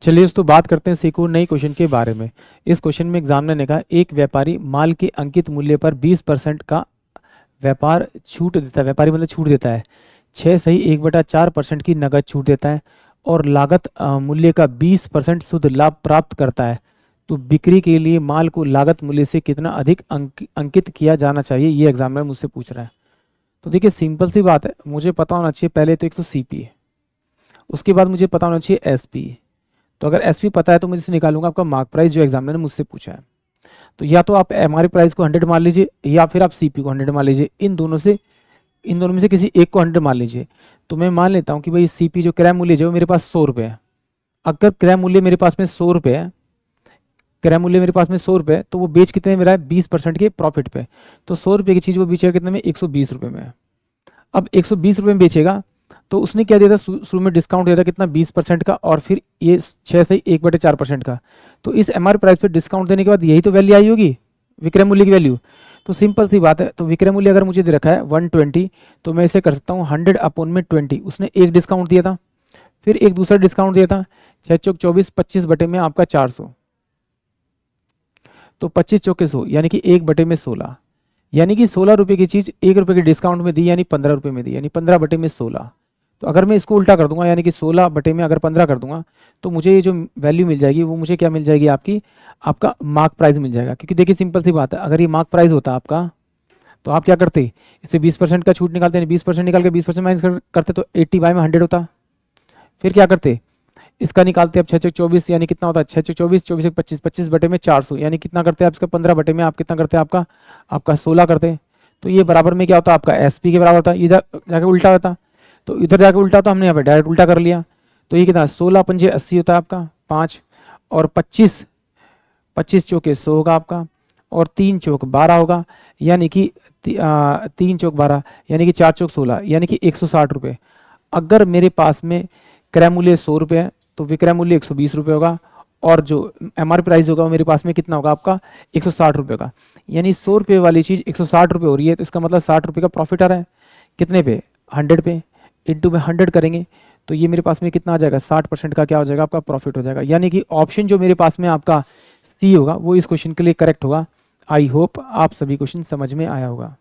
चलिए दोस्तों बात करते हैं सीखो नई क्वेश्चन के बारे में। इस क्वेश्चन में एग्जामिनर ने कहा एक व्यापारी माल के अंकित मूल्य पर 20% का व्यापार छूट देता है, व्यापारी मतलब छूट देता है, 6 सही 1/4% की नगद छूट देता है और लागत मूल्य का 20% शुद्ध लाभ प्राप्त करता है। तो बिक्री के लिए माल को लागत मूल्य से कितना अधिक अंकित किया जाना चाहिए, ये एग्जामिनर मुझसे पूछ रहा है। तो देखिए सिंपल सी बात है, मुझे पता होना चाहिए पहले तो एक तो सीपी है, उसके बाद मुझे पता होना चाहिए एसपी। तो अगर एसपी पता है तो मुझे इससे निकालूंगा आपका मार्क प्राइस जो एग्जामिनर ने मुझसे पूछा है। तो या तो आप एमआरपी प्राइस को 100 मान लीजिए या फिर आप सीपी को 100 मान लीजिए, इन दोनों में से किसी एक को 100 मान लीजिए। तो मैं मान लेता हूँ कि भाई सीपी जो क्रय मूल्य जो मेरे पास 100 रुपये है। अगर क्रय मूल्य मेरे पास में 100 रुपये है, क्रय मूल्य मेरे पास में 100 रुपये है, तो वो बेच कितने में मेरा है 20% के प्रॉफिट पे। तो 100 रुपये की चीज़ वो बेचेगा कितने में 120 रुपये में। अब 120 रुपये में बेचेगा तो उसने क्या दिया था शुरू में डिस्काउंट दिया था कितना 20% का, और फिर ये 6 से 1/4% का। तो इस एमआर प्राइस पे डिस्काउंट देने के बाद यही तो वैल्यू आई होगी, विक्रय मूल्य की वैल्यू। तो सिंपल सी बात है, तो विक्रय मूल्य अगर मुझे दे रखा है 120, तो मैं इसे कर सकता हूँ 100/20। उसने एक डिस्काउंट दिया था, फिर एक दूसरा डिस्काउंट दिया था 6 चौक 24, 25 बटे में आपका 400, तो 25 चौके 100 यानी कि 1/16, यानी कि 16 रुपये की चीज़ 1 रुपये के डिस्काउंट में दी, यानी 15 रुपये में दी, यानी 15/16। तो अगर मैं इसको उल्टा कर दूंगा यानी कि 16 बटे में अगर 15 कर दूंगा तो मुझे ये जो वैल्यू मिल जाएगी वो मुझे क्या मिल जाएगी आपकी, आपका मार्क प्राइस मिल जाएगा। क्योंकि देखिए सिंपल सी बात है, अगर ये मार्क प्राइस होता आपका तो आप क्या करते, इसे 20% का छूट निकालते हैं, 20% निकाल के 20% माइनस करते तो 80/100 होता। फिर क्या करते, इसका निकालते अब 6 चौक 24 यानी कितना होता है 6 चौक 24, 24 एक 25, 25 बटे में 400 यानी कितना करते हैं आप इसका 15 बटे में आप कितना करते हैं आपका 16 करते हैं। तो ये बराबर में क्या होता है आपका एसपी के बराबर होता, इधर जाके उल्टा होता, तो इधर जाके उल्टा होता, हमने यहाँ पे डायरेक्ट उल्टा कर लिया। तो ये कितना 16 पंजे 80 होता है आपका 5, और 25 चौके 100 होगा आपका, और 3 चौक 12 होगा, यानी कि 3 चौक 12 यानी कि 4 चौक 16 यानी कि 160 रुपये। अगर मेरे पास में क्रय मूल्य 100 रुपये है तो विक्रय मूल्य 120 रुपये होगा, और जो एमआरपी प्राइस होगा वो मेरे पास में कितना होगा आपका 160 रुपये का। यानी 100 रुपये वाली चीज़ 160 रुपये हो रही है, तो इसका मतलब 60 रुपये का प्रॉफिट आ रहा है। कितने पे 100 पे, इंटू में 100 करेंगे तो ये मेरे पास में कितना आ जाएगा 60% का क्या हो जाएगा आपका प्रॉफिट हो जाएगा। यानी कि ऑप्शन जो मेरे पास में आपका सी होगा वो इस क्वेश्चन के लिए करेक्ट होगा। आई होप आप सभी क्वेश्चन समझ में आया होगा।